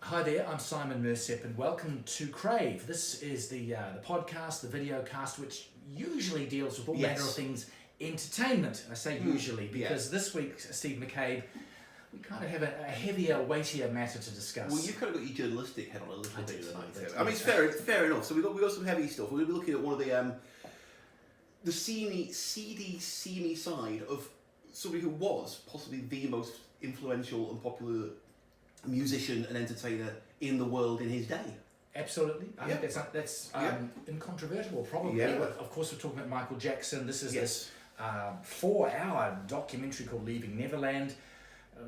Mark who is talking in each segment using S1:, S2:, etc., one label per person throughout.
S1: Hi there, I'm Simon Mersep and welcome to Crave. This is the podcast, the video cast, which usually deals with all manner of things entertainment. I say usually because this week, Steve McCabe, we kind of have a heavier, weightier matter to discuss.
S2: Well, you've kind of got your journalistic head on a little bit tonight. I mean, it's fair enough. So we've got some heavy stuff. We're going to be looking at one of the seedy side of somebody who was possibly the most influential and popular musician and entertainer in the world in his day.
S1: Absolutely. I think that's incontrovertible, probably.
S2: Yeah.
S1: Of course, we're talking about Michael Jackson. This is this 4-hour documentary called Leaving Neverland,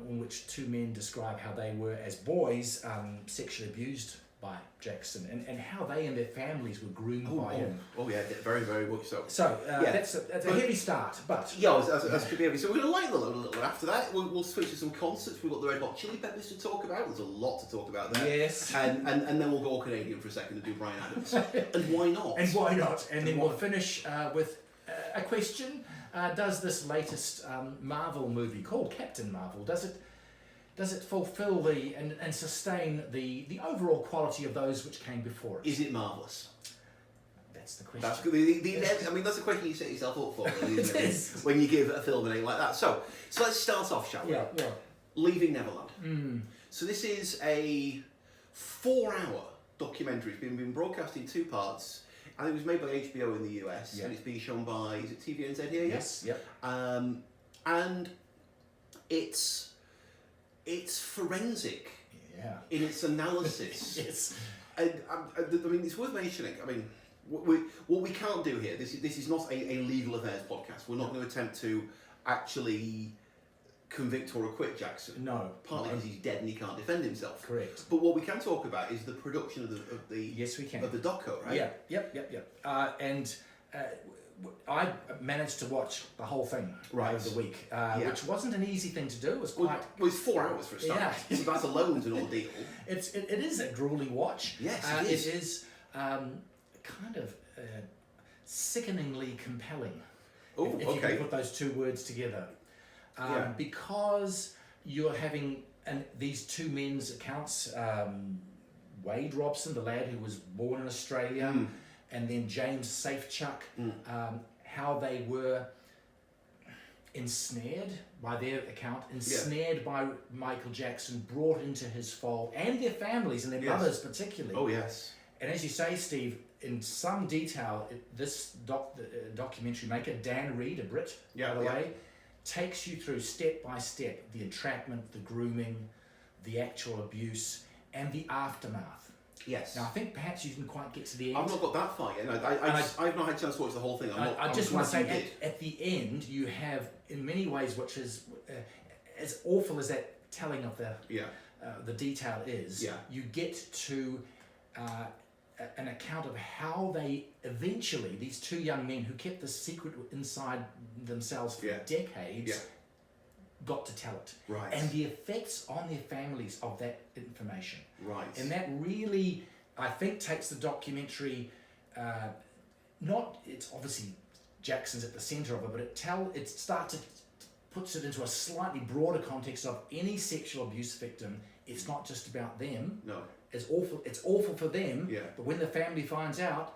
S1: in which two men describe how they were, as boys, sexually abused by Jackson and how they and their families were groomed by him.
S2: Oh yeah, very, very much so.
S1: So that's a heavy start, but...
S2: Yeah, that's could be heavy. So we're going to lighten the load a little bit after that. We'll switch to some concerts. We've got the Red Hot Chili Peppers to talk about. There's a lot to talk about there.
S1: Yes.
S2: And then we'll go all Canadian for a second and do Bryan Adams. And why not?
S1: And then we'll finish with a question. Does this latest Marvel movie called Captain Marvel, does it fulfill and sustain the overall quality of those which came before it?
S2: Is it marvellous?
S1: That's the question.
S2: That's that's the question you set yourself up for, really, isn't it? When you give a film a name like that. So let's start off, shall we?
S1: Yeah.
S2: Leaving Neverland. So this is a 4-hour documentary. It's been broadcast in 2 parts. I think it was made by HBO in the US, and it's being shown by, is it TVNZ here?
S1: Yes. Yep.
S2: And it's forensic in its analysis.
S1: Yes.
S2: And I mean, it's worth mentioning. I mean, what we can't do here. This is not a legal affairs podcast. We're not going to attempt to actually convict or acquit Jackson.
S1: No.
S2: Partly because he's dead and he can't defend himself.
S1: Correct.
S2: But what we can talk about is the production of the
S1: yes, we can.
S2: of the doco, right?
S1: Yeah. Yep. I managed to watch the whole thing over the week, which wasn't an easy thing to do. It was quite...
S2: Well, it's 4 hours for a start.
S1: Yeah.
S2: So that alone is an ordeal.
S1: It is a grueling watch.
S2: Yes, it is.
S1: It is kind of sickeningly compelling. If you can put those 2 words together. Because you're having these 2 men's accounts, Wade Robson, the lad who was born in Australia, and then James Safechuck, how they were ensnared by their account, by Michael Jackson, brought into his fold, and their families and their mothers particularly.
S2: Oh yes.
S1: And as you say, Steve, in some detail, this documentary maker, Dan Reed, a Brit, by the way, takes you through step by step the entrapment, the grooming, the actual abuse, and the aftermath.
S2: Yes.
S1: Now, I think perhaps you didn't quite get to the end.
S2: I've not got that far yet. I've not had a chance to watch the whole thing.
S1: I just want to say, at the end, you have, in many ways, which is as awful as that telling of the detail is, you get to an account of how they eventually, these 2 young men who kept the secret inside themselves for decades, got to tell it.
S2: Right.
S1: And the effects on their families of that information.
S2: Right.
S1: And that really, I think, takes the documentary, it's obviously Jackson's at the centre of it, but it puts it into a slightly broader context of any sexual abuse victim. It's not just about them.
S2: No.
S1: It's awful for them,
S2: but
S1: when the family finds out,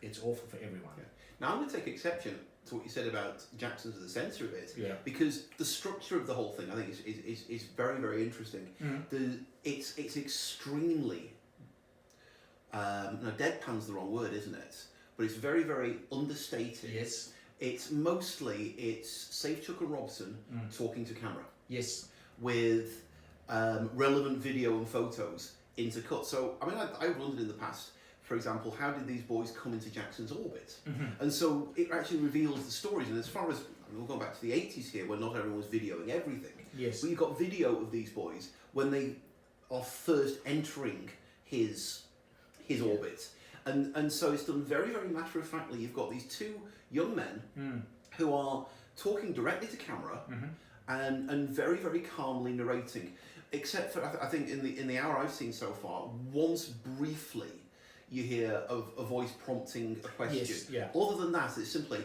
S1: it's awful for everyone. Yeah.
S2: Now I'm going to take exception to what you said about Jackson's at the centre of it, because the structure of the whole thing, I think, is very, very interesting. It's extremely, deadpan's the wrong word, isn't it? But it's very, very understated.
S1: Yes.
S2: It's Safechuck and Robson talking to camera.
S1: Yes.
S2: With relevant video and photos intercut. So, I mean, I've wondered in the past, for example, how did these boys come into Jackson's orbit? And so it actually reveals the stories. And as far as, we'll go back to the 80s here, when not everyone was videoing everything.
S1: Yes.
S2: But you've got video of these boys when they are first entering his orbit. And so it's done very, very matter-of-factly. You've got these 2 young men who are talking directly to camera and very, very calmly narrating. Except for, I think, in the hour I've seen so far, once briefly you hear a voice prompting a question.
S1: Yes,
S2: Other than that, it's simply,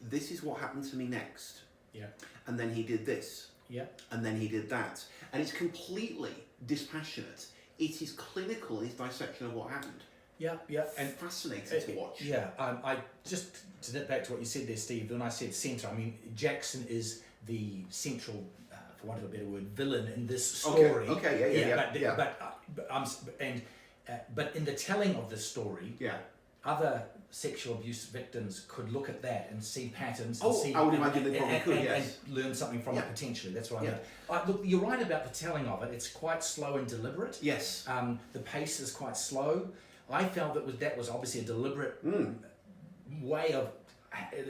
S2: this is what happened to me next.
S1: Yeah.
S2: And then he did this.
S1: Yeah.
S2: And then he did that. And it's completely dispassionate. It is clinical in its dissection of what happened.
S1: Yeah, and
S2: fascinating to watch.
S1: Yeah, I just to get back to what you said there, Steve. When I said centre, I mean Jackson is the central, for want of a better word, villain in this story.
S2: Okay,
S1: But in the telling of this story,
S2: yeah,
S1: other sexual abuse victims could look at that and see patterns.
S2: I would imagine they probably could, yes,
S1: and learn something from it potentially. That's what I mean. Look, you're right about the telling of it. It's quite slow and deliberate.
S2: Yes.
S1: The pace is quite slow. I felt that was obviously a deliberate way of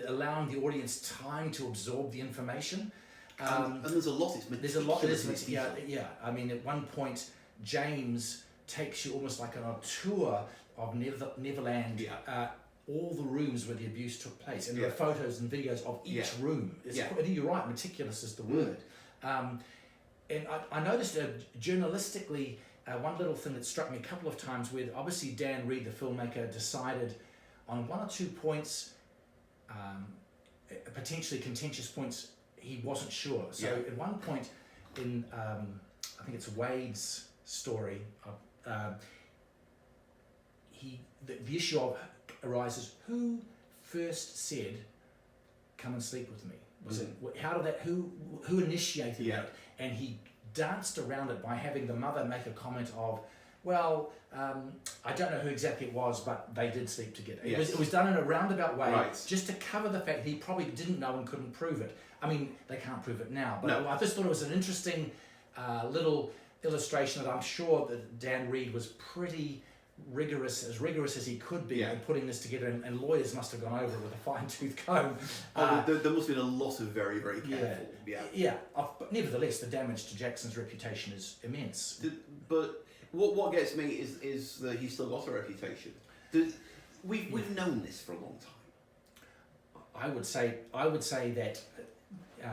S1: allowing the audience time to absorb the information.
S2: And there's a lot.
S1: There's a lot. Yeah. I mean, at one point, James takes you almost like on a tour of Neverland.
S2: Yeah.
S1: All the rooms where the abuse took place, and there are photos and videos of each room. You're right. Meticulous is the word. And I noticed journalistically. One little thing that struck me a couple of times where obviously Dan Reed, the filmmaker, decided on one or two points, potentially contentious points, he wasn't sure. So at one point in, I think it's Wade's story, the issue arises, who first said, come and sleep with me? Was it, how did that, who initiated that? And he danced around it by having the mother make a comment of, well, I don't know who exactly it was, but they did sleep together.
S2: Yes.
S1: It was done in a roundabout way, just to cover the fact that he probably didn't know and couldn't prove it. I mean, they can't prove it now, but I just thought it was an interesting little illustration that I'm sure that Dan Reed was pretty rigorous as he could be in putting this together, and lawyers must have gone over it with a fine-tooth comb.
S2: There must have been a lot of very, very careful.
S1: But nevertheless, the damage to Jackson's reputation is immense.
S2: But what gets me is that he's still got a reputation. We've known this for a long time.
S1: I would say that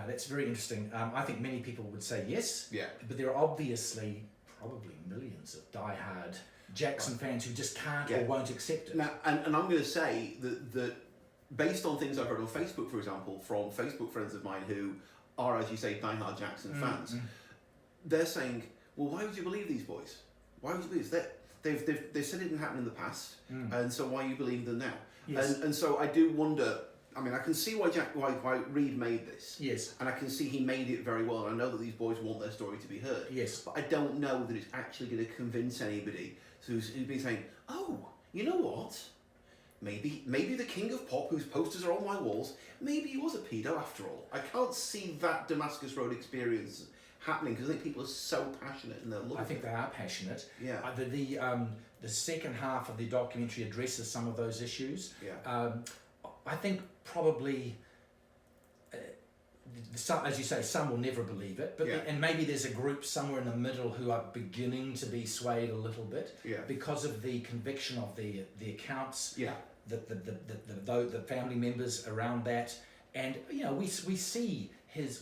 S1: that's very interesting. I think many people would say yes.
S2: Yeah.
S1: But there are obviously probably millions of diehard Jackson fans who just can't or won't accept it.
S2: Now, and I'm going to say that based on things I've heard on Facebook, for example, from Facebook friends of mine who are, as you say, diehard Jackson fans, they're saying, well, why would you believe these boys? Why would you believe this? They've said it didn't happen in the past, and so why are you believing them now?
S1: Yes.
S2: And so I do wonder. I mean, I can see why Reed made this.
S1: Yes.
S2: And I can see he made it very well. And I know that these boys want their story to be heard.
S1: Yes.
S2: But I don't know that it's actually going to convince anybody who's been saying, oh, you know what? Maybe the king of pop, whose posters are on my walls, maybe he was a pedo after all. I can't see that Damascus Road experience happening because I think people are so passionate in their love.
S1: I think they are passionate.
S2: Yeah.
S1: The second half of the documentary addresses some of those issues.
S2: Yeah.
S1: I think probably, some, as you say, some will never believe it, but and maybe there's a group somewhere in the middle who are beginning to be swayed a little bit because of the conviction of the accounts, the family members around that, and we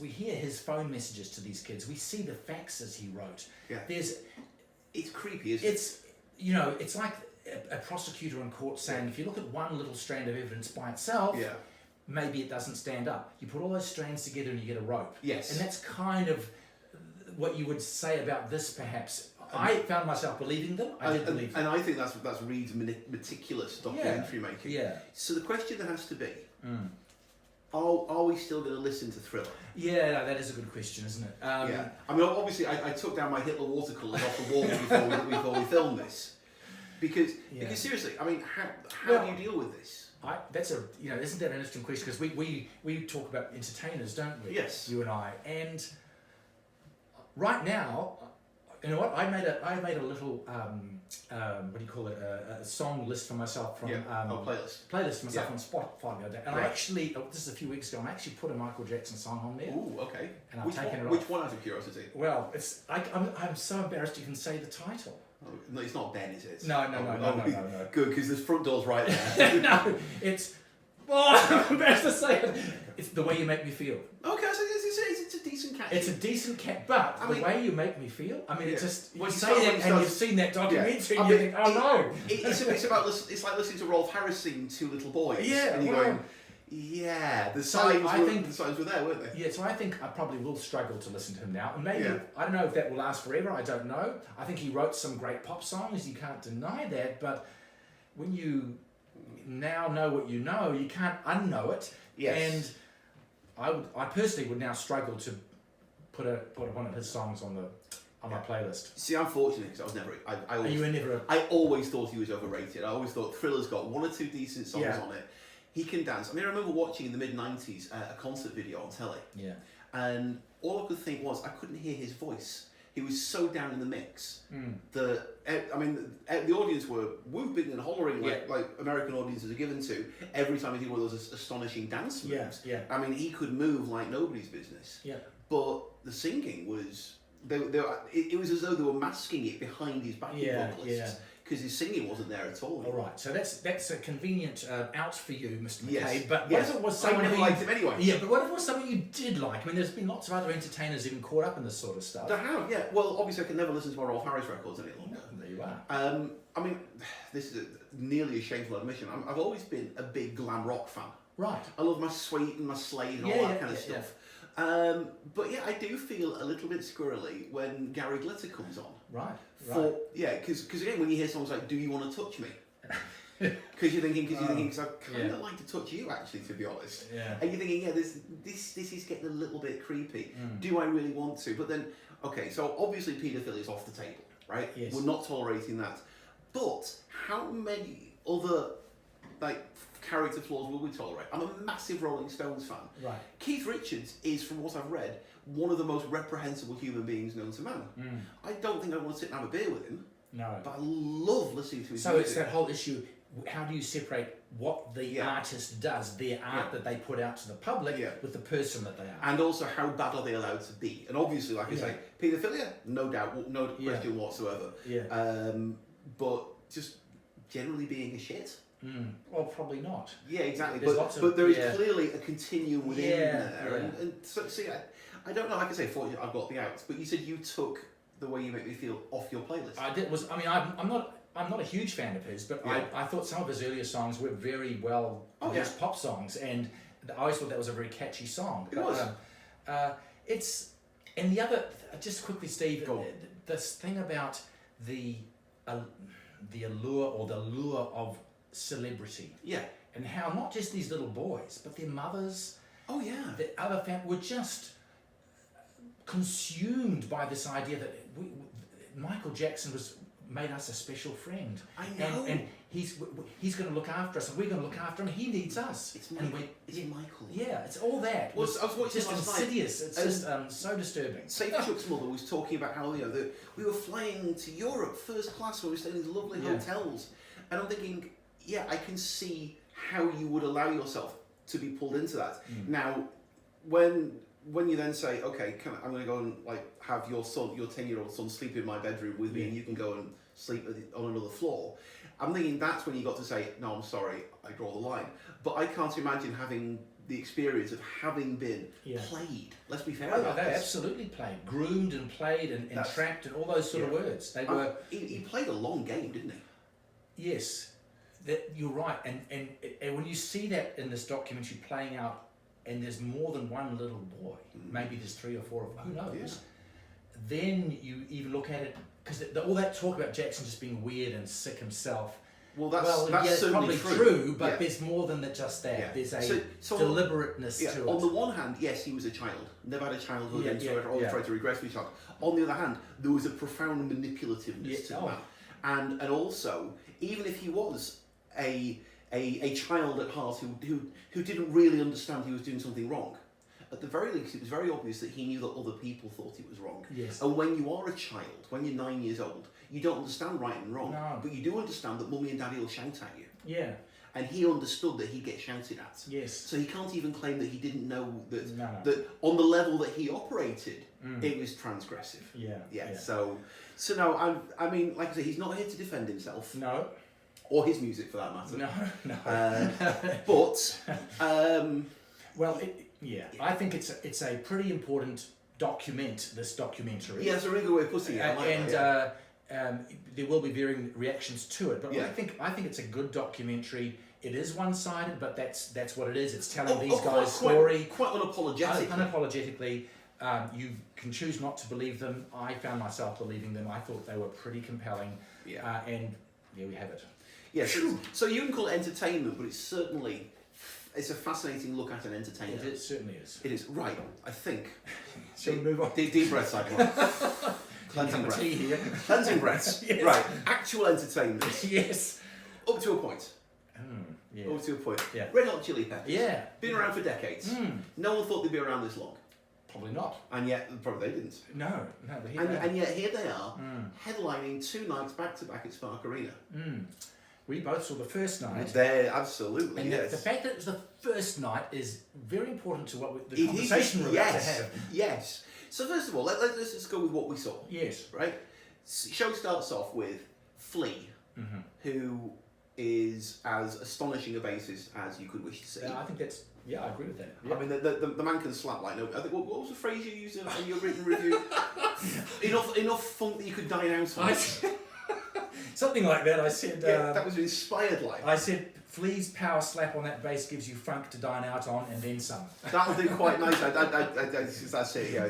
S1: hear his phone messages to these kids, we see the faxes he wrote.
S2: Yeah. It's creepy, isn't it?
S1: It's like a prosecutor in court saying, if you look at one little strand of evidence by itself, maybe it doesn't stand up. You put all those strands together and you get a rope.
S2: Yes.
S1: And that's kind of what you would say about this, perhaps. I found myself believing them. I did believe them.
S2: And I think that's Reed's meticulous documentary making.
S1: Yeah.
S2: So the question that has to be, are we still going to listen to Thriller?
S1: Yeah, no, that is a good question, isn't it?
S2: I mean, obviously, I took down my Hitler watercolours off the wall before we filmed this. Because seriously, I mean, how do you deal with this?
S1: Isn't that an interesting question? Because we talk about entertainers, don't we?
S2: Yes.
S1: You and I. And right now, you know what? I made a little what do you call it? A song list for myself from playlist for myself on Spotify the other day. And I actually, this is a few weeks ago, I actually put a Michael Jackson song on there.
S2: Ooh, okay.
S1: And I've taken it off.
S2: Which one, out of curiosity?
S1: Well, I'm so embarrassed to even say the title.
S2: No, it's not Ben, is it?
S1: No.
S2: Good, because this front door's right there.
S1: No, it's... Oh, I'm embarrassed to say it. It's The Way You Make Me Feel.
S2: Okay, so it's a decent cat.
S1: It's a decent cat, but The Way You Make Me Feel, I mean, it just... You say
S2: that
S1: and you've seen that documentary and you think, oh no.
S2: It's like listening to Rolf Harris sing Two Little Boys.
S1: Yeah,
S2: and you're going... Yeah, the
S1: So
S2: signs
S1: I think
S2: the signs were there, weren't they?
S1: Yeah, so I think I probably will struggle to listen to him now. And maybe,
S2: Yeah.
S1: I don't know if that will last forever, I don't know. I think he wrote some great pop songs, you can't deny that, but when you now know what you know, you can't unknow it.
S2: Yes.
S1: And I personally would now struggle to put one of his songs on my playlist.
S2: See, I'm fortunate because I was never. I always thought he was overrated. I always thought Thriller's got one or two decent songs on it. He can dance. I mean, I remember watching in the mid-90s a concert video on telly.
S1: Yeah.
S2: And all I could think was I couldn't hear his voice. He was so down in the mix that, I mean, the audience were whooping and hollering like American audiences are given to every time he did one of those astonishing dance moves.
S1: Yeah.
S2: I mean, he could move like nobody's business.
S1: Yeah.
S2: But the singing was, it was as though they were masking it behind his backing vocalists. Because his singing wasn't there at all.
S1: All right, so that's a convenient out for you, Mr. McCabe.
S2: Yes.
S1: But what if it was someone
S2: I never liked him anyway.
S1: Yeah, but what if it was someone you did like? I mean, there's been lots of other entertainers even caught up in this sort of stuff.
S2: There have, yeah. Well, obviously, I can never listen to my Rolf Harris records any longer.
S1: No, there you are.
S2: I mean, this is nearly a shameful admission. I've always been a big glam rock fan.
S1: Right.
S2: I love my Sweet and my Slade and all that kind of stuff. But yeah, I do feel a little bit squirrely when Gary Glitter comes on.
S1: Right.
S2: Because again, when you hear songs like "Do You Want to Touch Me," because you're thinking, because I kind of like to touch you, actually, to be honest.
S1: Yeah.
S2: And you're thinking, this is getting a little bit creepy. Do I really want to? But then, okay, so obviously paedophilia is off the table, right?
S1: Yes.
S2: We're not tolerating that. But how many other character flaws will we tolerate? I'm a massive Rolling Stones fan.
S1: Right.
S2: Keith Richards is, from what I've read, one of the most reprehensible human beings known to man. I don't think I want to sit and have a beer with him.
S1: No.
S2: But I love listening to his
S1: So
S2: music.
S1: it's that whole issue, how do you separate what the artist does, their art that they put out to the public, with the person that they are?
S2: And also, how bad are they allowed to be? And obviously, like I say, paedophilia, no doubt, no question whatsoever.
S1: Yeah.
S2: But just generally being a shit.
S1: Well, probably not.
S2: Yeah, exactly.
S1: But
S2: there is clearly a continuum within there.
S1: Yeah.
S2: And so, see, I don't know, like I say, fortunately I've got the outs, but you said you took The Way You Make Me Feel off your playlist.
S1: I'm not a huge fan of his, but I thought some of his earlier songs were very well produced pop songs, and I always thought that was a very catchy song.
S2: It was.
S1: And the other, just quickly, Steve, this thing about the allure or the lure of celebrity.
S2: Yeah.
S1: And how not just these little boys, but their mothers, the other family, were just consumed by this idea that Michael Jackson made us a special friend.
S2: I know.
S1: And he's going to look after us, and we're going to look after him. He needs us.
S2: It's Michael.
S1: Yeah, it's all that.
S2: Well, I was watching
S1: just
S2: last
S1: insidious.
S2: night.
S1: It's just so disturbing.
S2: Save Chuck's mother was talking about how we were flying to Europe first class, where we were staying in these lovely hotels, and I'm thinking, I can see how you would allow yourself to be pulled into that. Now, when you then say, okay, I'm going to go and have your 10-year-old son sleep in my bedroom with me, and you can go and sleep on another floor, I'm thinking that's when you got to say, no, I'm sorry, I draw the line. But I can't imagine having the experience of having been played. Let's be fair about
S1: they
S2: this.
S1: absolutely played, groomed and played and trapped and all those sort of words. They were.
S2: He played a long game, didn't he?
S1: Yes, you're right. And when you see that in this documentary playing out, and there's more than one little boy, maybe there's 3 or 4 of them, who knows? Then you even look at it, because all that talk about Jackson just being weird and sick himself.
S2: Well, that's
S1: certainly
S2: probably
S1: true, but there's more than just that.
S2: Yeah.
S1: There's a deliberateness to it.
S2: On the one hand, yes, he was a child, never had a childhood, and always tried to regress for his child. On the other hand, there was a profound manipulativeness to that, and also, even if he was a child at heart who didn't really understand he was doing something wrong, at the very least, it was very obvious that he knew that other people thought it was wrong.
S1: Yes.
S2: And when you are a child, when you're 9 years old, you don't understand right and wrong, but you do understand that mummy and daddy will shout at you.
S1: Yeah.
S2: And he understood that he'd get shouted at.
S1: Yes.
S2: So he can't even claim that he didn't know that
S1: that
S2: on the level that he operated, it was transgressive.
S1: Yeah.
S2: So no, I mean, like I say, he's not here to defend himself.
S1: No.
S2: Or his music, for that matter.
S1: No.
S2: But
S1: well, I think it's a pretty important this documentary.
S2: Yeah, that's a really good way of putting it.
S1: There will be varying reactions to it, but I think it's a good documentary. it is one-sided, but that's what it is. It's telling these guys' story.
S2: Quite unapologetically.
S1: Unapologetically. You can choose not to believe them. I found myself believing them. I thought they were pretty compelling.
S2: Yeah.
S1: And there we have it.
S2: Yeah, so you can call it entertainment, but it's a fascinating look at an entertainer.
S1: It certainly is.
S2: It is. Right, I think.
S1: Shall we move on?
S2: Deep breaths, Cyclone. Cleansing breath.
S1: Tea here.
S2: Cleansing breaths.
S1: Yes.
S2: Right, actual entertainment.
S1: Yes.
S2: Up to a point.
S1: Yeah.
S2: Up to a point.
S1: Yeah.
S2: Red Hot Chili Peppers.
S1: Yeah.
S2: Been around for decades. No one thought they'd be around this long.
S1: Probably not.
S2: And yet, probably they didn't.
S1: No.
S2: And yet here they are, headlining 2 nights back to back at Spark Arena.
S1: We both saw the first night.
S2: There, absolutely,
S1: and
S2: yes.
S1: the fact that it was the first night is very important to the conversation we're about to have.
S2: Yes. So first of all, let's just go with what we saw.
S1: Yes.
S2: Right? Show starts off with Flea, who is as astonishing a bassist as you could wish to see.
S1: Yeah, I think I agree with that. Yeah.
S2: I mean, the man can slap like no. I think, what was the phrase you used in your written review? enough funk that you could dine out on.
S1: Something like that. I said.
S2: That was inspired like.
S1: I said, Flea's power slap on that bass gives you funk to dine out on, and then some.
S2: That'll do quite nice. That's it. Yeah.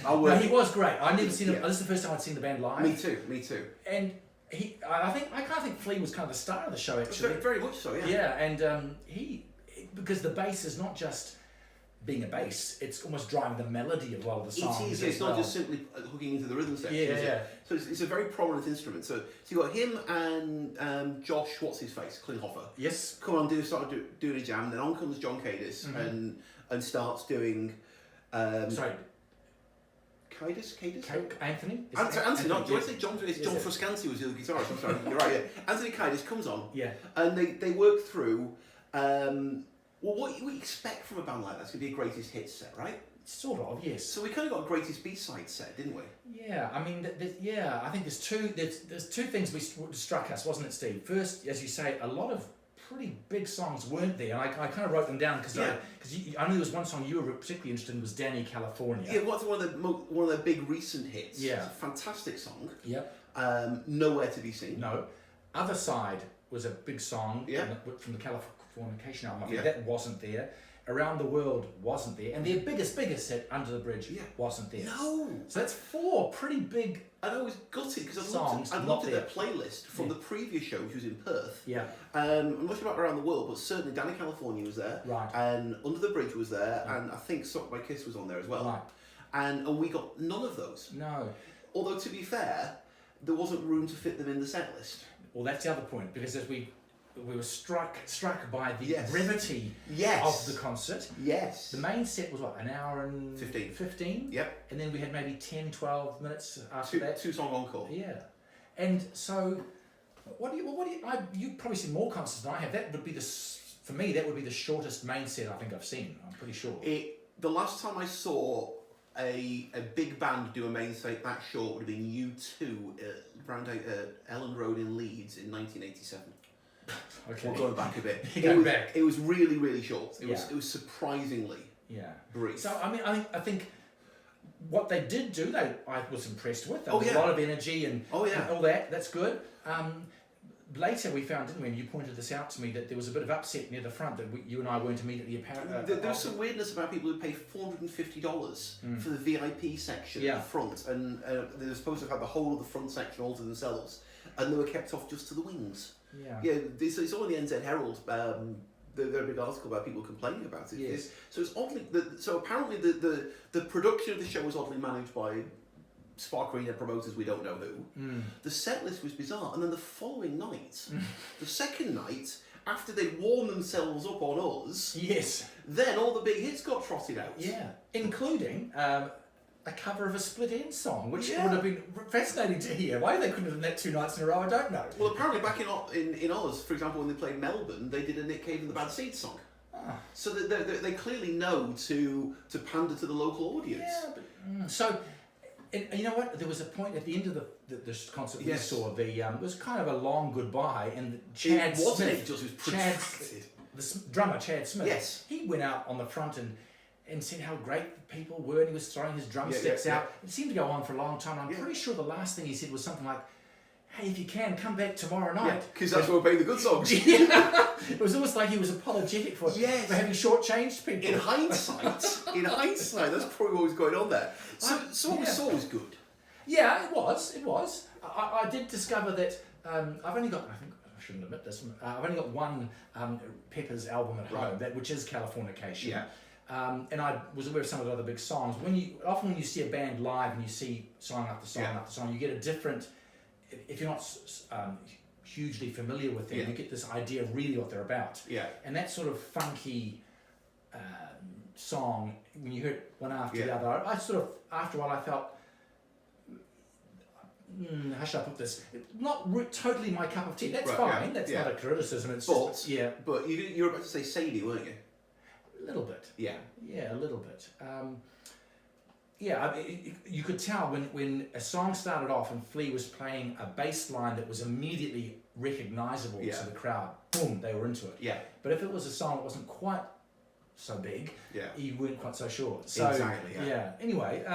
S1: No, he was great. I never seen him. This is the first time I'd seen the band live.
S2: Me too.
S1: And I kind of think Flea was kind of the star of the show actually.
S2: Very much so. Yeah.
S1: Yeah, and because the bass is not just being a bass, it's almost driving the melody of a lot of the songs.
S2: It is. It's not just simply hooking into the rhythm section.
S1: Yeah.
S2: So it's a very prominent instrument. So you got him and Josh, what's his face, Klinghoffer.
S1: Yes.
S2: Come on, doing a jam. And then on comes John Cadiz and starts doing.
S1: Sorry.
S2: Cadiz?
S1: Anthony?
S2: Anthony, not John. John Frusciante was the other guitarist. I'm sorry. You're right. Yeah. Anthony Cadiz comes on.
S1: Yeah.
S2: And they work through. What you expect from a band like that's going to be a greatest hits set, right?
S1: Sort of, yes.
S2: So we kind of got a greatest B-side set, didn't we?
S1: Yeah, I mean, I think there's two things which struck us, wasn't it, Steve? First, as you say, a lot of pretty big songs weren't there, and I kind of wrote them down because I knew there was one song you were particularly interested in was Danny California.
S2: Yeah, what's one of their big recent hits?
S1: Yeah,
S2: it's a fantastic song.
S1: Yep.
S2: Nowhere to be seen.
S1: No, Other Side was a big song.
S2: Yeah.
S1: From the Californication album. I think that wasn't there. Around the World wasn't there, and their biggest set, Under the Bridge, wasn't there.
S2: No.
S1: So that's 4 pretty big.
S2: And I was gutted because I looked at their playlist from the previous show, which was in Perth.
S1: Yeah.
S2: I'm not sure about Around the World, but certainly Danny California was there.
S1: Right.
S2: And Under the Bridge was there, and I think Suck My Kiss was on there as well.
S1: Right.
S2: And we got none of those.
S1: No.
S2: Although to be fair, there wasn't room to fit them in the set list.
S1: Well, that's the other point, because as we were struck by the brevity of the concert.
S2: Yes.
S1: The main set was what, an hour and 15?
S2: Yep.
S1: And then we had maybe 10, 12 minutes after that.
S2: 2-song encore.
S1: Yeah. And so, you've probably seen more concerts than I have. That would be for me, that would be the shortest main set I think I've seen. I'm pretty sure.
S2: The last time I saw a big band do a main set that short would have been U2 around Ellen Road in Leeds in 1987.
S1: Okay.
S2: We're going back a bit.
S1: Back.
S2: It was really, really short. It was surprisingly brief.
S1: So I mean, I think what they did do, I was impressed with. There was a lot of energy and all that. That's good. Later we found, didn't we, and you pointed this out to me, that there was a bit of upset near the front that you and I weren't immediately apparent.
S2: There was some weirdness about people who paid $450 for the VIP section at the front, and they were supposed to have the whole of the front section all to themselves, and they were kept off just to the wings. Yeah, it's all in the NZ Herald. There's a big article about people complaining about it.
S1: Yes.
S2: So it's oddly. So apparently the production of the show was oddly managed by Spark Arena promoters we don't know who. The set list was bizarre, and then the following night, the second night, after they'd warmed themselves up on us, then all the big hits got trotted out. Yeah,
S1: including a cover of a Split Enz song, which would have been fascinating to hear. Why they couldn't have done that 2 nights in a row, I don't know.
S2: Well, apparently back in Oz, for example, when they played Melbourne, they did a Nick Cave and the Bad Seeds song. So they clearly know to pander to the local audience. Yeah,
S1: but, so... And you know what? There was a point at the end of the concert we saw. It was kind of a long goodbye, and Chad Smith, the drummer Chad Smith, he went out on the front and said how great the people were, and he was throwing his drumsticks out. It seemed to go on for a long time. I'm pretty sure the last thing he said was something like, hey, if you can, come back tomorrow night.
S2: Because that's when we're playing the good songs.
S1: It was almost like he was apologetic for having shortchanged people.
S2: In hindsight, that's probably what was going on there. So what we saw was good.
S1: Yeah, it was. I did discover that I've only got, I think, I shouldn't admit this, I've only got one Pepper's album at home, which is Californication. Yeah. And I was aware of some of the other big songs. Often when you see a band live and you see song after song after song, you get a different, if you're not hugely familiar with them, you get this idea of really what they're about. Yeah. And that sort of funky song, when you hear it one after the other, I sort of, after a while I felt, how should I put this? Not totally my cup of tea. That's fine. That's not a criticism. It's just,
S2: But you were about to say Sadie, weren't you?
S1: A little bit.
S2: Yeah.
S1: Yeah, a little bit. You could tell when a song started off and Flea was playing a bass line that was immediately recognisable to the crowd. Boom, they were into it. Yeah. But if it was a song that wasn't quite so big, you weren't quite so sure. So, exactly. Yeah. Anyway,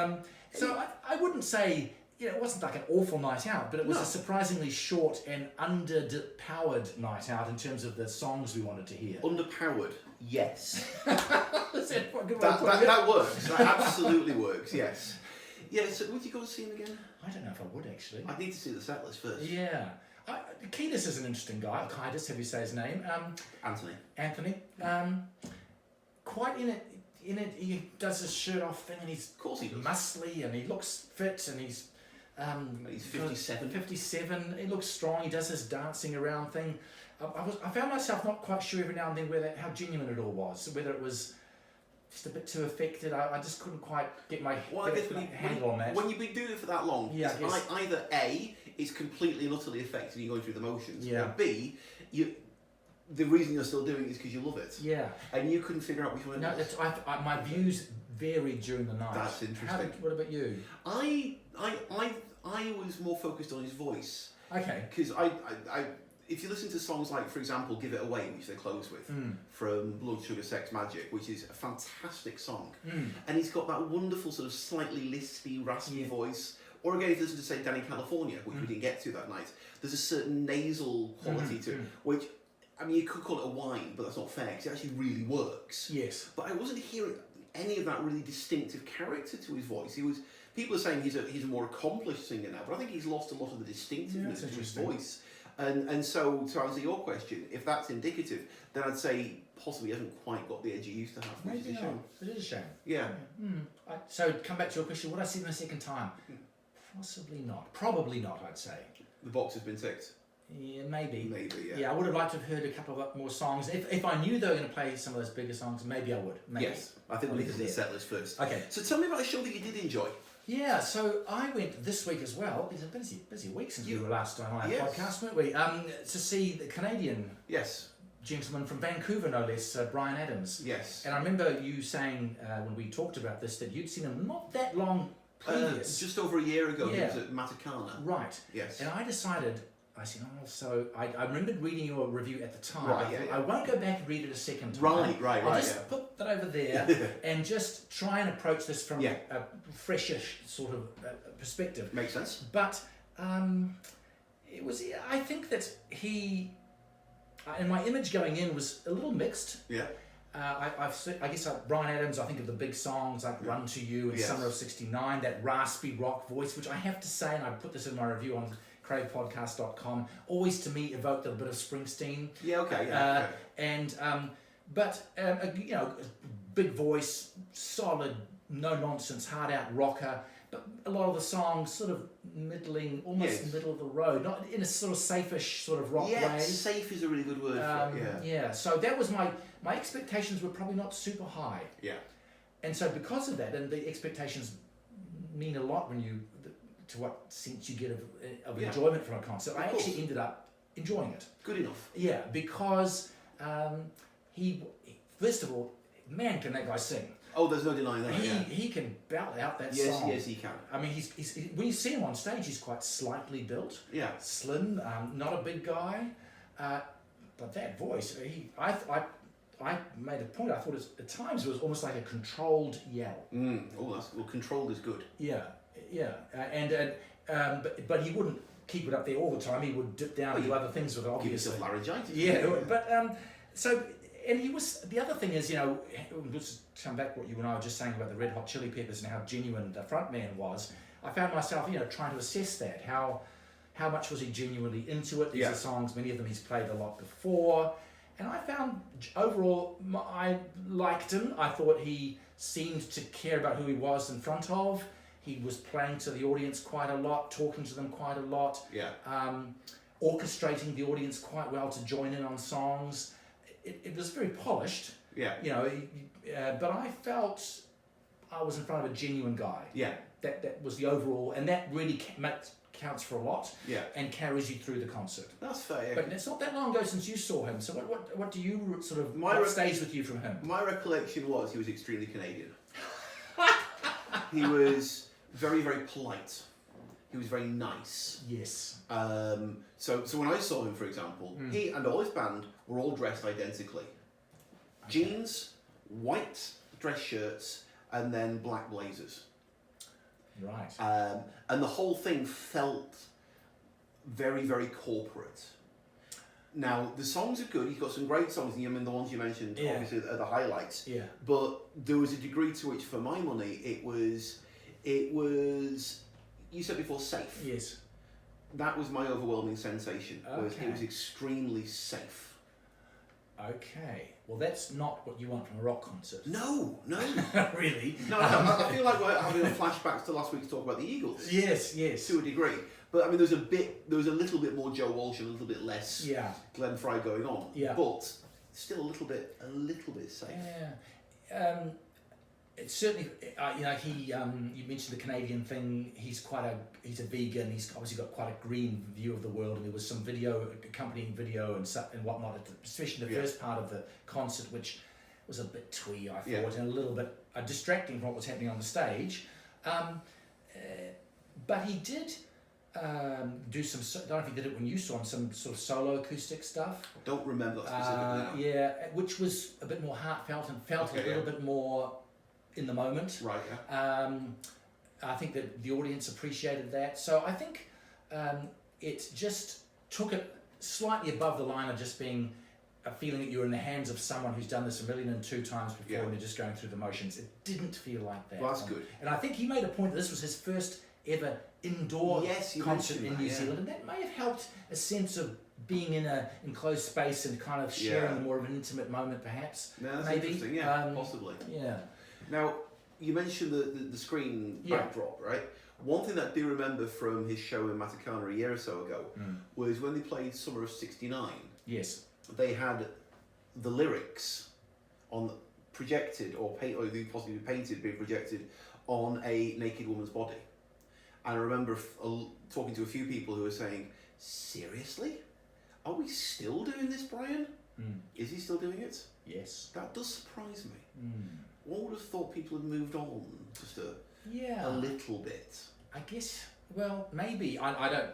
S1: so I wouldn't say. It wasn't like an awful night out, but it was a surprisingly short and underpowered night out in terms of the songs we wanted to hear.
S2: Underpowered, yes.
S1: That
S2: works. That absolutely works, yes. Yeah, so would you go and see him again?
S1: I don't know if I would, actually.
S2: I'd need to see the set list first.
S1: Yeah. Kiedis is an interesting guy. Kiedis, have you say his name? Anthony. Quite in it, he does his shirt off thing and he's muscly and he looks fit and he's
S2: 57.
S1: 57. He looks strong. He does his dancing around thing. I found myself not quite sure every now and then how genuine it all was. Whether it was just a bit too affected. I just couldn't quite get my handle on that.
S2: When you've been doing it for that long, either A, it's completely and utterly affected and you're going through the motions, or B, the reason you're still doing it is because you love it. Yeah. And you couldn't figure out which one it was.
S1: My views varied during the night.
S2: That's interesting.
S1: What about you?
S2: I was more focused on his voice.
S1: Okay.
S2: Because if you listen to songs like, for example, Give It Away, which they close with, from Blood, Sugar, Sex, Magic, which is a fantastic song. And he's got that wonderful sort of slightly lispy, raspy voice. Or again, if you listen to, say, Danny California, which we didn't get to that night, there's a certain nasal quality to it, which, I mean, you could call it a whine, but that's not fair, because it actually really works.
S1: Yes.
S2: But I wasn't hearing any of that really distinctive character to his voice. People are saying he's a more accomplished singer now, but I think he's lost a lot of the distinctiveness to his voice. And so, to answer your question, if that's indicative, then I'd say possibly he hasn't quite got the edge he used to have.
S1: Maybe not. It is a shame.
S2: Yeah.
S1: So, come back to your question, would I see them a second time? Possibly not. Probably not, I'd say.
S2: The box has been ticked.
S1: Yeah, maybe.
S2: Yeah.
S1: Yeah, I would have liked to have heard a couple of more songs. If I knew they were going to play some of those bigger songs, maybe I would. Maybe.
S2: Yes, I think we'll leave the set list first.
S1: Okay.
S2: So tell me about a show that you did enjoy.
S1: Yeah, so I went this week as well. It's a busy week since we were last on our podcast, weren't we? To see the Canadian gentleman from Vancouver, no less, Bryan Adams.
S2: Yes.
S1: And I remember you saying when we talked about this that you'd seen him not that long previous.
S2: Just over a year ago, he was at Matakana.
S1: Right.
S2: Yes.
S1: And I decided, so I remembered reading your review at the time.
S2: Right,
S1: I won't go back and read it a second time.
S2: Right.
S1: I'll just put that over there and just try and approach this from a freshish sort of perspective.
S2: Makes sense.
S1: But it was. I think that he, and my image going in was a little mixed.
S2: Yeah.
S1: I guess Bryan Adams, I think of the big songs like Run to You and Summer of '69, that raspy rock voice, which I have to say, and I put this in my review on cravepodcast.com, always to me evoked a bit of Springsteen.
S2: Yeah, okay.
S1: And big voice, solid, no nonsense, hard out rocker. But a lot of the songs sort of middling, almost middle of the road, not in a sort of safe-ish sort of rock way.
S2: Yeah, safe is a really good word for it.
S1: Yeah. So that was my expectations were probably not super high.
S2: Yeah.
S1: And so because of that, and the expectations mean a lot when you to what sense you get of enjoyment from a concert. I actually ended up enjoying it.
S2: Good enough.
S1: Yeah, because he first of all, man, can that guy sing.
S2: Oh, there's no denying that.
S1: He can belt out that song.
S2: Yes, he can.
S1: I mean, he's when you see him on stage, he's quite slightly built.
S2: Yeah.
S1: Slim, not a big guy, but that voice. I made a point. I thought at times it was almost like a controlled yell.
S2: Controlled is good.
S1: Yeah, and but he wouldn't keep it up there all the time. He would dip down and do other things with it, obviously.
S2: Give yourself laryngitis.
S1: Yeah, but so, and he was, the other thing is, let's come back to what you and I were just saying about the Red Hot Chili Peppers and how genuine the frontman was. I found myself, trying to assess that. How much was he genuinely into it? These are songs, many of them he's played a lot before. And I found, overall, I liked him. I thought he seemed to care about who he was in front of. He was playing to the audience quite a lot, talking to them quite a lot, orchestrating the audience quite well to join in on songs. It was very polished, but I felt I was in front of a genuine guy.
S2: Yeah.
S1: That was the overall, and that really counts for a lot, and carries you through the concert.
S2: That's fair. Yeah.
S1: But it's not that long ago since you saw him. So what do you sort of what stays with you from him?
S2: My recollection was he was extremely Canadian. He was very, very polite. He was very nice.
S1: Yes.
S2: So when I saw him, for example, he and all his band were all dressed identically. Okay. Jeans, white dress shirts, and then black blazers.
S1: Right.
S2: And the whole thing felt very, very corporate. Now, the songs are good. He's got some great songs. I mean, the ones you mentioned, obviously, are the highlights.
S1: Yeah.
S2: But there was a degree to which, for my money, it was, you said before, safe.
S1: Yes.
S2: That was my overwhelming sensation.
S1: Okay.
S2: It was extremely safe.
S1: Okay. Well, that's not what you want from a rock concert.
S2: No.
S1: Really?
S2: No, I feel like we're having flashbacks to last week's talk about the Eagles.
S1: Yes.
S2: To a degree. But I mean, there was a little bit more Joe Walsh and a little bit less Glenn Fry going on.
S1: Yeah.
S2: But still a little bit safe.
S1: Yeah. It's certainly, you mentioned the Canadian thing. He's a vegan. He's obviously got quite a green view of the world, and there was some accompanying video and whatnot, especially the first part of the concert, which was a bit twee, I thought, and a little bit distracting from what was happening on the stage. But he did do some, I don't know if he did it when you saw him, some sort of solo acoustic stuff.
S2: I don't remember that specifically.
S1: Yeah, which was a bit more heartfelt and felt a little bit more in the moment.
S2: Right, yeah.
S1: I think that the audience appreciated that. So I think it just took it slightly above the line of just being a feeling that you're in the hands of someone who's done this 1,002 times before and they're just going through the motions. It didn't feel like that.
S2: Well, that's good.
S1: And I think he made a point that this was his first ever indoor concert in New Zealand, and that may have helped a sense of being in an enclosed space and kind of sharing more of an intimate moment, perhaps.
S2: No, that's
S1: maybe.
S2: Interesting. Possibly.
S1: Yeah.
S2: Now, you mentioned the screen backdrop, right? One thing that I do remember from his show in Matakana a year or so ago was when they played Summer of '69.
S1: Yes.
S2: They had the lyrics on projected or possibly painted, being projected on a naked woman's body. And I remember talking to a few people who were saying, "Seriously? Are we still doing this, Bryan? Is he still doing it?"
S1: Yes.
S2: That does surprise me. One would have thought people had moved on just a little bit.
S1: I guess. Well, maybe. I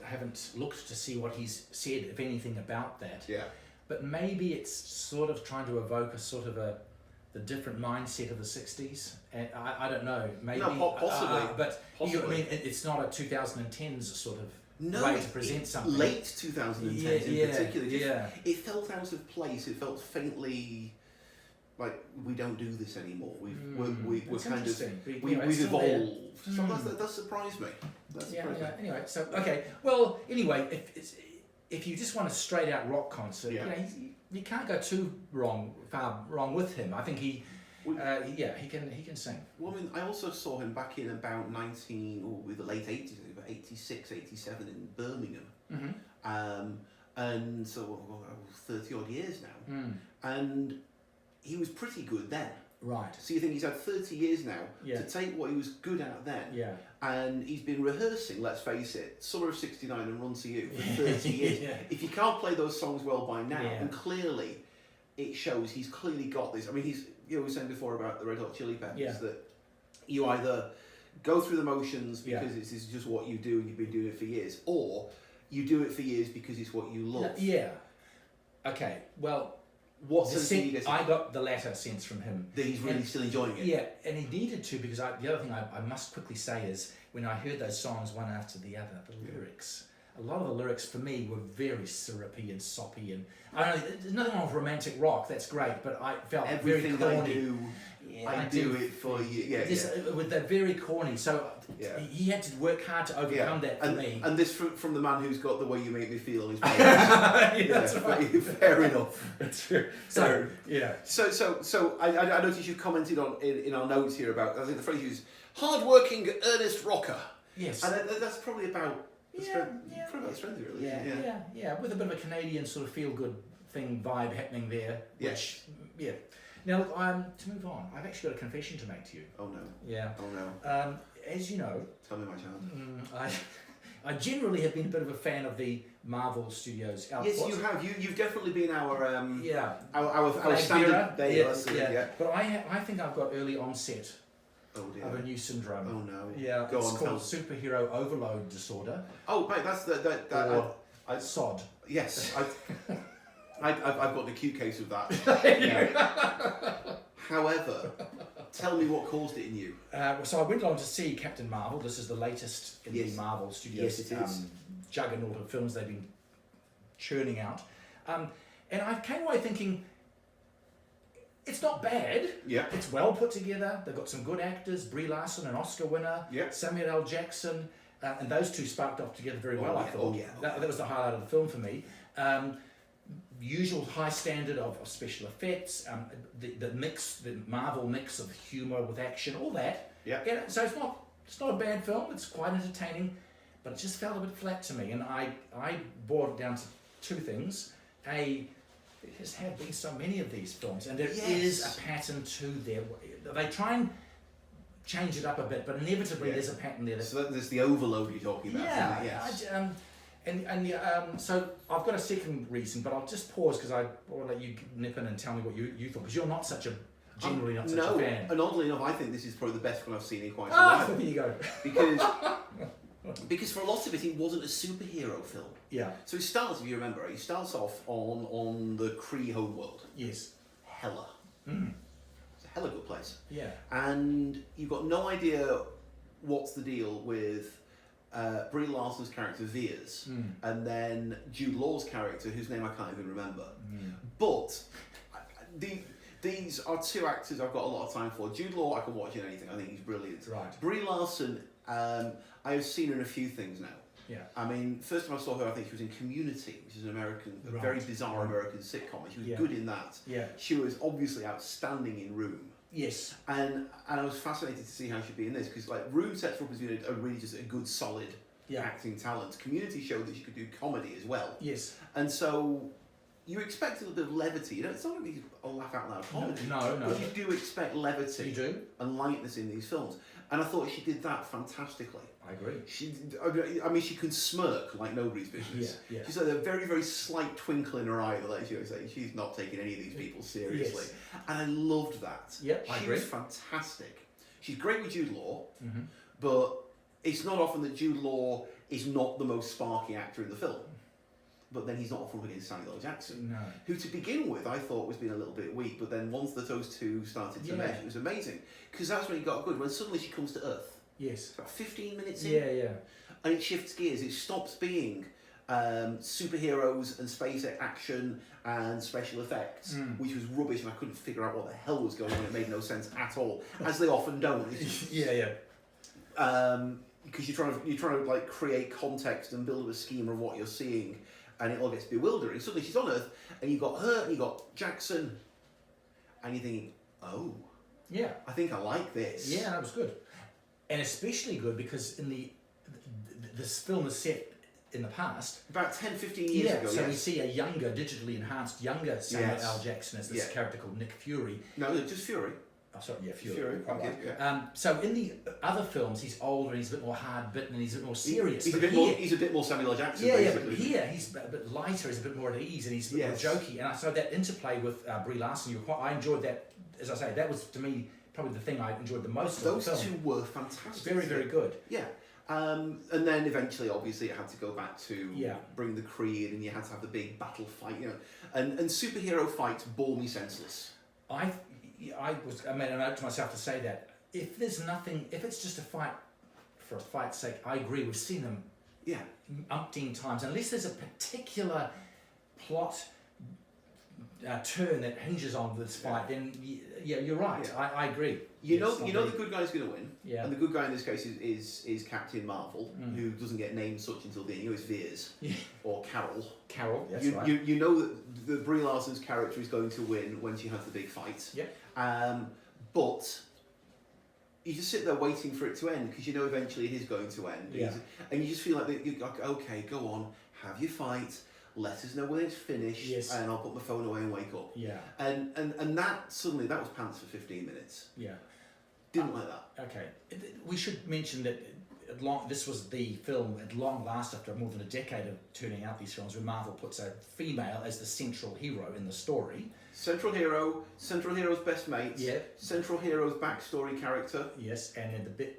S1: haven't looked to see what he's said, if anything, about that.
S2: Yeah.
S1: But maybe it's sort of trying to evoke a sort of the different mindset of the '60s. And I don't know. Maybe.
S2: No, possibly.
S1: But
S2: possibly.
S1: I mean, it's not a 2010s sort of way to present something.
S2: Late 2010s in particular. It felt out of place. It felt faintly like we don't do this anymore. We're kind of we've evolved. So that surprised me.
S1: Anyway, so okay. Well, anyway, if you just want a straight out rock concert, you can't go too far wrong with him. I think he can sing.
S2: Well, I mean, I also saw him back in about the late 80s, about 86, 87 in Birmingham. And so 30 odd years now. And he was pretty good then.
S1: Right.
S2: So you think he's had 30 years now to take what he was good at then. Yeah. And he's been rehearsing, let's face it, Summer of '69 and Run to You for 30 years. If you can't play those songs well by now, and clearly it shows he's clearly got this. I mean, we were saying before about the Red Hot Chili Peppers that you either go through the motions because this is just what you do and you've been doing it for years, or you do it for years because it's what you love.
S1: Yeah. Okay. Well,
S2: What sense do you get?
S1: I got the latter sense from him.
S2: That he's really still enjoying it.
S1: Yeah, and he needed to, because the other thing I must quickly say is, when I heard those songs one after the other, the lyrics, a lot of the lyrics for me were very syrupy and soppy, and I don't know, there's nothing wrong with romantic rock, that's great, but I felt
S2: everything
S1: very corny.
S2: I do, I do it for you. Yeah,
S1: with that very corny. So he had to work hard to overcome that for me.
S2: And this from the man who's got The Way You Make Me Feel on his page.
S1: That's right.
S2: Fair enough.
S1: That's true. So
S2: So I noticed you've commented on in our notes here about, I think the phrase used, hard-working, earnest rocker.
S1: Yes.
S2: And that's probably about the strength. Probably about the strength, really.
S1: Yeah. With a bit of a Canadian sort of feel-good thing vibe happening there. Which, Now, look, to move on, I've actually got a confession to make to you.
S2: Oh, no.
S1: Yeah.
S2: Oh, no.
S1: As you know...
S2: Tell me, my child.
S1: I generally have been a bit of a fan of the Marvel Studios output.
S2: Yes, you have. You've definitely been our
S1: bearer.
S2: standard bearer.
S1: But I think I've got early onset of a new syndrome.
S2: Oh, no.
S1: Yeah, it's called superhero overload disorder.
S2: Oh, mate, that's
S1: or SOD.
S2: Yes. I've got an acute case of that. However, tell me what caused it in you.
S1: So I went on to see Captain Marvel. This is the latest in the Marvel Studios juggernaut of films they've been churning out. And I came away thinking, it's not bad.
S2: Yeah.
S1: It's well put together. They've got some good actors. Brie Larson, an Oscar winner.
S2: Yeah.
S1: Samuel L. Jackson. And those two sparked off together very well, I thought. That was the highlight of the film for me. Usual high standard of special effects, the Marvel mix of humour with action, all that.
S2: Yeah.
S1: So it's not a bad film. It's quite entertaining, but it just felt a bit flat to me. And I boiled it down to two things. There just have been so many of these films, and there is a pattern to them. They try and change it up a bit, but inevitably there's a pattern there.
S2: So there's the overload you're talking about.
S1: Yeah. So I've got a second reason, but I'll just pause because I want to let you nip in and tell me what you thought, because you're not such a fan.
S2: And oddly enough, I think this is probably the best one I've seen in quite a while.
S1: There you go.
S2: Because for a lot of it wasn't a superhero film.
S1: Yeah.
S2: So it starts, if you remember, it starts off on the Cree homeworld.
S1: Yes.
S2: Hela.
S1: Mm.
S2: It's a hella good place.
S1: Yeah.
S2: And you've got no idea what's the deal with Brie Larson's character Veers, and then Jude Law's character, whose name I can't even remember. But these are two actors I've got a lot of time for. Jude Law, I can watch in anything. I think he's brilliant.
S1: Right.
S2: Brie Larson, I have seen her in a few things now.
S1: Yeah.
S2: I mean, first time I saw her, I think she was in Community, which is a very bizarre American sitcom. She was good in that.
S1: Yeah.
S2: She was obviously outstanding in Room.
S1: Yes.
S2: And I was fascinated to see how she'd be in this, because Room sets her up as being a really just a good, solid acting talent. Community showed that she could do comedy as well.
S1: Yes.
S2: And so you expect a little bit of levity. It's not going to be a laugh out loud comedy.
S1: No.
S2: But you do expect levity.
S1: You do?
S2: And lightness in these films. And I thought she did that fantastically.
S1: I agree.
S2: She can smirk like nobody's business.
S1: Yeah.
S2: She's got a very, very slight twinkle in her eye that lets you say she's not taking any of these people seriously. Yes. And I loved that.
S1: Yeah, I agree.
S2: She was fantastic. She's great with Jude Law, but it's not often that Jude Law is not the most sparky actor in the film. But then he's not often against Samuel L. Jackson, who to begin with I thought was being a little bit weak, but then once those two started to mesh, it was amazing. Because that's when he got good, when suddenly she comes to Earth.
S1: Yes.
S2: About 15 minutes in.
S1: Yeah.
S2: And it shifts gears. It stops being superheroes and space action and special effects, which was rubbish, and I couldn't figure out what the hell was going on. It made no sense at all, as they often don't. Because you're trying to create context and build up a schema of what you're seeing, and it all gets bewildering. Suddenly she's on Earth, and you've got her, and you've got Jackson, and you're thinking, oh,
S1: yeah,
S2: I think I like this.
S1: Yeah, that was good. And especially good because in this film is set in the past.
S2: About 10, 15 years ago,
S1: so we see a digitally enhanced Samuel L. Jackson as this character called Nick Fury.
S2: No, just Fury.
S1: Oh, sorry, Fury.
S2: Fury.
S1: Right. Yeah. So in the other films, he's older and he's a bit more hard-bitten and he's a bit more serious.
S2: He's a bit more Samuel L. Jackson,
S1: basically. But here he's a bit lighter, he's a bit more at ease, and he's a bit more jokey. And so that interplay with Brie Larson, I enjoyed that. As I say, that was, to me, probably the thing I enjoyed the most of the film.
S2: Those two were fantastic.
S1: Very, very good.
S2: Yeah. And then eventually, obviously, it had to go back to bring the Kree in, and you had to have the big battle fight, and superhero fights bore me senseless.
S1: I made a note to myself to say that if it's just a fight for a fight's sake, I agree. We've seen them umpteen times. Unless there's a particular plot turn that hinges on this fight, then you're right. Yeah. I agree.
S2: You know the good guy's going to win. Yeah. And the good guy in this case is Captain Marvel, who doesn't get named such until the end. It's Veers or Carol.
S1: Carol. That's right.
S2: You know that the Brie Larson's character is going to win when she has the big fight.
S1: Yeah.
S2: But you just sit there waiting for it to end because you know eventually it is going to end. Yeah. And you just feel like you're like, okay, go on, have your fight. Let us know when it's finished, and I'll put my phone away and wake up. Yeah. And that suddenly that was pants for 15 minutes.
S1: Yeah.
S2: Didn't like that.
S1: Okay. We should mention that this was the film at long last, after more than a decade of turning out these films, where Marvel puts a female as the central hero in the story.
S2: Central hero's best mate. Yeah. Central hero's backstory character.
S1: Yes, and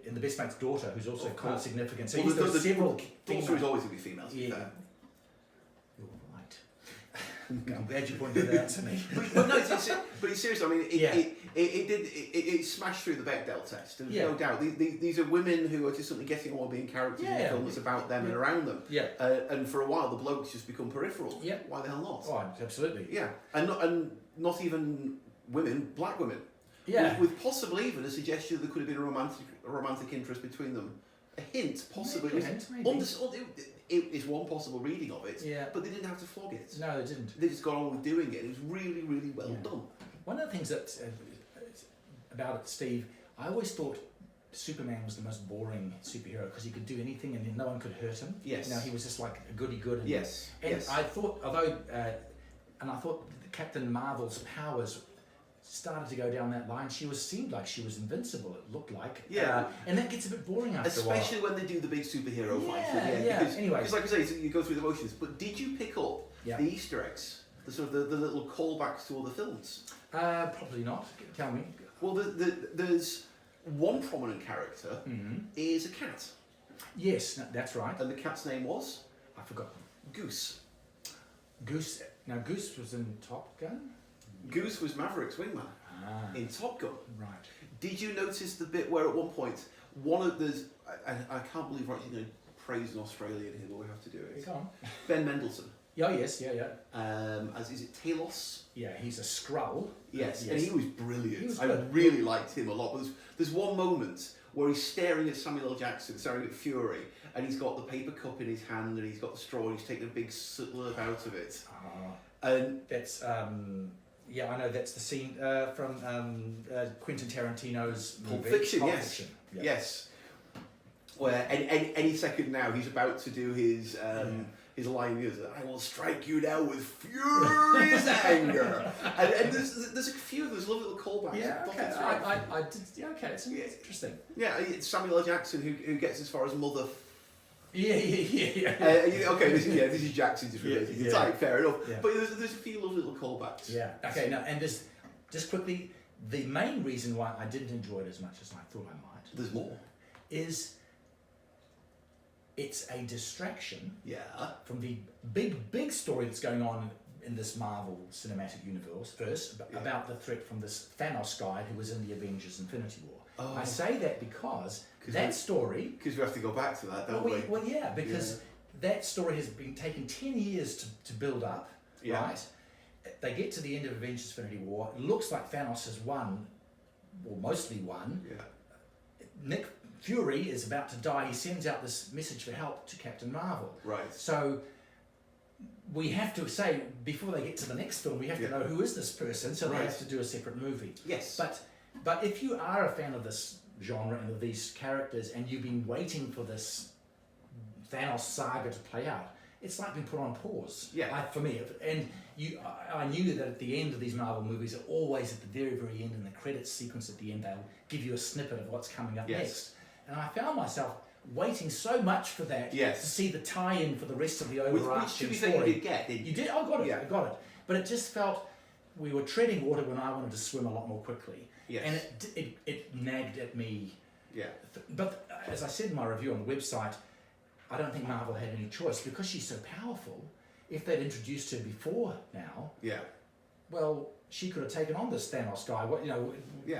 S1: in the best mate's daughter, who's also quite significant. So there's several.
S2: Daughter is always going to be female.
S1: Yeah. You're right. I'm glad you pointed that out to me.
S2: but seriously, I mean, it smashed through the Bechdel test. There's no doubt. These are women who are just simply getting on being characters in a film that's about them and around them. Yeah. And for a while, the blokes just become peripheral. Yeah. Why the hell not?
S1: Oh, absolutely.
S2: Yeah. And not even women, black women.
S1: Yeah.
S2: With possibly even a suggestion there could have been a romantic interest between them. A hint, possibly. Maybe. It is one possible reading of it. Yeah. But they didn't have to flog it.
S1: No, they didn't.
S2: They just got on with doing it. It was really, really well done.
S1: One of the things that about it, Steve, I always thought Superman was the most boring superhero because he could do anything and no one could hurt him.
S2: Yes.
S1: He was just like a goody good. And,
S2: yes.
S1: I thought, I thought Captain Marvel's powers started to go down that line. Seemed like she was invincible. It looked like. Yeah. And that gets a bit boring after a while.
S2: Especially when they do the big superhero fight. Because like I say, you go through the motions. But did you pick up the Easter eggs? The sort of the little callbacks to all the films?
S1: Probably not. Tell me.
S2: Well, there's one prominent character is a cat.
S1: Yes, that's right.
S2: And the cat's name was?
S1: I forgot.
S2: Goose.
S1: Goose. Now, Goose was in Top Gun?
S2: Goose was Maverick's wingman in Top Gun.
S1: Right.
S2: Did you notice the bit where at one point, I can't believe we're actually going to praise an Australian here, but we have to do it.
S1: Go on.
S2: Ben Mendelsohn.
S1: Oh, yes, yeah.
S2: Is it Talos?
S1: Yeah, he's a Skrull.
S2: Yes, and he was brilliant. I really liked him a lot. There's one moment where he's staring at Samuel L. Jackson, staring at Fury, and he's got the paper cup in his hand, and he's got the straw, and he's taking a big slurp out of it. And
S1: that's I know that's the scene from Quentin Tarantino's
S2: Pulp Fiction. Yes. Where any second now he's about to do his line is, "I will strike you now with furious anger," and there's a few of those lovely little callbacks.
S1: Yeah, okay. I did. Yeah, okay, it's interesting.
S2: Yeah, it's Samuel L. Jackson who gets as far as mother.
S1: Yeah.
S2: Okay, this is Jackson just relating. It's like fair enough, but there's a few lovely little callbacks.
S1: Yeah. Okay. Now, and just quickly, the main reason why I didn't enjoy it as much as I thought I might.
S2: There's more.
S1: Is it's a distraction from the big story that's going on in this Marvel Cinematic Universe about the threat from this Thanos guy who was in the Avengers Infinity War. Oh. I say that because that story...
S2: Because we have to go back to that, don't we?
S1: Well, yeah, because that story has been taking 10 years to build up, right? They get to the end of Avengers Infinity War. It looks like Thanos has won, or mostly won. Yeah. Nick Fury is about to die. He sends out this message for help to Captain Marvel.
S2: Right.
S1: So we have to say, before they get to the next film, we have to know who is this person, so they have to do a separate movie.
S2: Yes.
S1: But if you are a fan of this genre and of these characters, and you've been waiting for this Thanos saga to play out, it's like being put on pause. Yeah. For me, and I knew that at the end of these Marvel movies, always at the very, very end, in the credits sequence at the end, they'll give you a snippet of what's coming up next. And I found myself waiting so much for that to see the tie-in for the rest of the overarching story.
S2: Which you did get, didn't you?
S1: You did? I got it. I got it. But it just felt we were treading water when I wanted to swim a lot more quickly. Yes. And it nagged at me
S2: Yeah.
S1: But as I said in my review on the website, I don't think Marvel had any choice because she's so powerful. If they'd introduced her before now, well, she could have taken on this Thanos guy.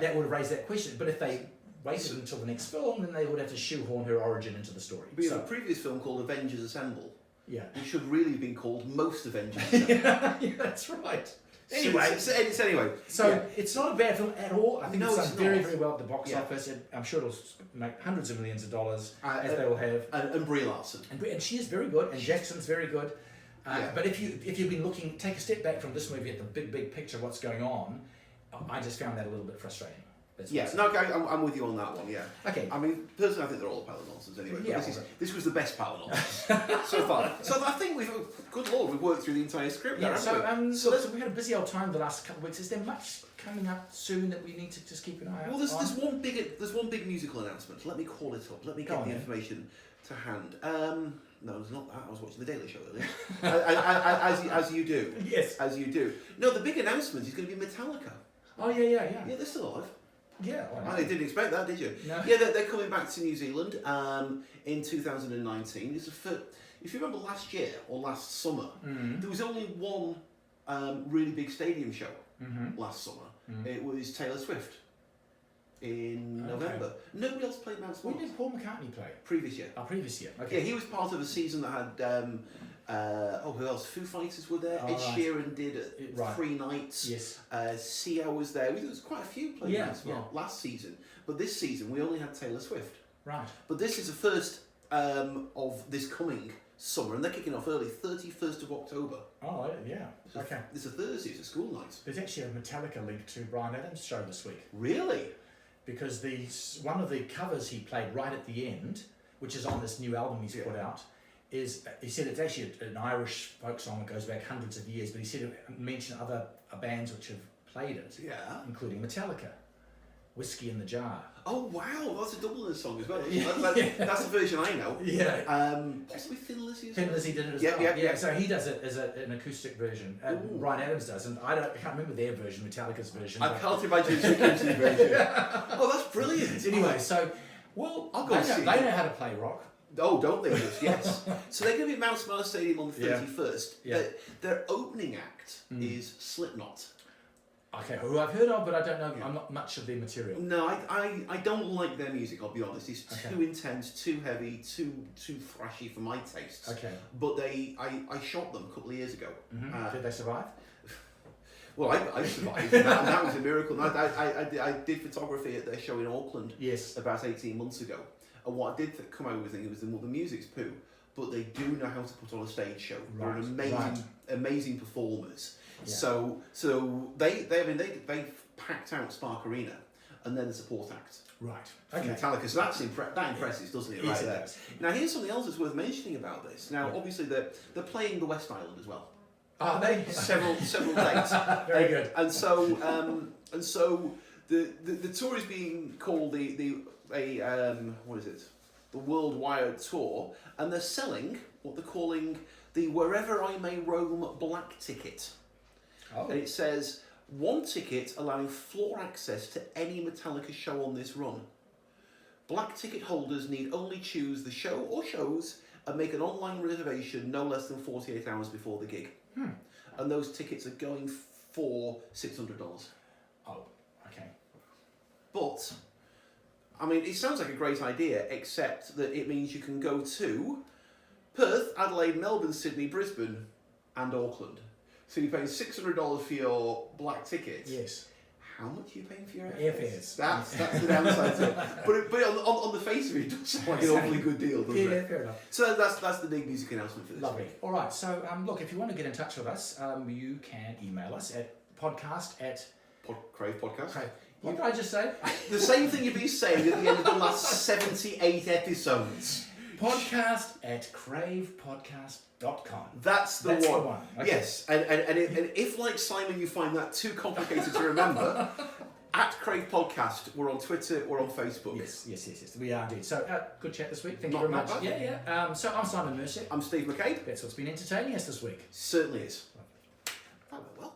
S1: That would have raised that question. But if they waited until the next film, then they would have to shoehorn her origin into the story.
S2: But a previous film called Avengers Assemble,
S1: it
S2: should really have been called Most Avengers Assemble.
S1: yeah, that's right. Anyway,
S2: so
S1: it's not a bad film at all. I think it's done very, very well at the box office. I'm sure it'll make hundreds of millions of dollars, as they will have.
S2: And Brie Larson.
S1: And she is very good, and Jackson's very good. But if you've been looking, take a step back from this movie at the big picture of what's going on, I just found that a little bit frustrating.
S2: I'm with you on that one. Yeah.
S1: Okay.
S2: I mean, personally, I think they're all a pile of nonsense anyway.
S1: Yeah,
S2: this was the best pile of nonsense so far. So I think good lord, we've worked through the entire script.
S1: Yeah. So we had a busy old time the last couple of weeks. Is there much coming up soon that we need to just keep an eye out?
S2: Well, there's one big musical announcement. Let me call it up. Let me get the information to hand. No, it's not that. I was watching The Daily Show earlier. as you do.
S1: Yes.
S2: As you do. No, the big announcement is going to be Metallica.
S1: Oh, yeah.
S2: Yeah, they're still alive.
S1: Yeah.
S2: You didn't expect that, did you?
S1: No.
S2: Yeah, they're coming back to New Zealand in 2019. If you remember last year or last summer, there was only one really big stadium show last summer. It was Taylor Swift in November. Nobody else played Mount Smarts.
S1: When did Paul McCartney play?
S2: Previous year.
S1: Oh, previous year. Okay.
S2: Yeah, he was part of a season that had who else? Foo Fighters were there. Ed Sheeran did 3 nights.
S1: Yes.
S2: Sia was there. There was quite a few playing last season. But this season we only had Taylor Swift.
S1: Right.
S2: But this is the first of this coming summer, and they're kicking off early, 31st of October.
S1: Oh, yeah. Okay.
S2: It's a Thursday. It's a school night.
S1: There's actually a Metallica link to Bryan Adams' show this week.
S2: Really?
S1: Because one of the covers he played right at the end, which is on this new album he's put out, is, he said it's actually an Irish folk song that goes back hundreds of years, but he said it mentioned other bands which have played it, including Metallica, Whiskey in the Jar.
S2: Oh wow, that's a Dublin song as well. That's the version I know.
S1: Yeah.
S2: Possibly Thin Lizzy as
S1: well. Thin Lizzy did it as well.
S2: Yeah.
S1: So he does it as an acoustic version. Bryan Adams does, and I can't remember their version, Metallica's version.
S2: I can't imagine it's Dickinson's version. Oh, that's brilliant.
S1: Anyway, so
S2: I'll go see.
S1: They know how to play rock.
S2: Oh, don't they just? Yes. So they're going to be at Mount Smart Stadium on the 31st.
S1: Yeah.
S2: Their opening act is Slipknot.
S1: Okay, who I've heard of, but I don't know. I'm not much of their material.
S2: No, I don't like their music. I'll be honest. It's too intense, too heavy, too thrashy for my tastes.
S1: Okay.
S2: But I shot them a couple of years ago.
S1: Did they survive?
S2: Well, I survived, and that was a miracle. I did photography at their show in Auckland.
S1: Yes. About
S2: 18 months ago, and what I did come out with was the music's poo, but they do know how to put on a stage show.
S1: Right.
S2: They're amazing performers.
S1: Yeah.
S2: So they packed out Spark Arena, and then the support act.
S1: Right. Okay.
S2: Metallica. So that impresses, doesn't it?
S1: Yes,
S2: right
S1: it
S2: there.
S1: does.
S2: Now here's something else that's worth mentioning about this. Now, obviously they're playing the West Island as well.
S1: Are they?
S2: Several dates.
S1: Very good.
S2: And so the tour is being called what is it? The Worldwide Tour, and they're selling what they're calling the Wherever I May Roam Black Ticket.
S1: Oh.
S2: And it says 1 ticket allowing floor access to any Metallica show on this run. Black ticket holders need only choose the show or shows and make an online reservation no less than 48 hours before the gig. And those tickets are going for $600.
S1: Oh, okay.
S2: But, I mean, it sounds like a great idea, except that it means you can go to Perth, Adelaide, Melbourne, Sydney, Brisbane, and Auckland. So you're paying $600 for your black ticket.
S1: Yes.
S2: How much are you paying for your
S1: airfares?
S2: That's the downside to it. But on the face of it, it does sound like an awfully good deal, doesn't it?
S1: Yeah, fair enough.
S2: So that's the big music announcement for this
S1: Lovely.
S2: week.
S1: All right. So look, if you want to get in touch with us, you can email us at podcast@.
S2: Crave podcast.
S1: Crave. What did I just say?
S2: The same thing you've been saying at the end of the last 78 episodes.
S1: Podcast@cravepodcast.com.
S2: That's the one.
S1: Okay.
S2: Yes, and if, like Simon, you find that too complicated to remember, at Crave Podcast, we're on Twitter, we're on Facebook.
S1: Yes, we are indeed. So, good chat this week. Thank you very much.
S2: Bad.
S1: Yeah. So, I'm Simon Mercer.
S2: I'm Steve McCabe.
S1: That's what's been entertaining us this week.
S2: Certainly is. That went well.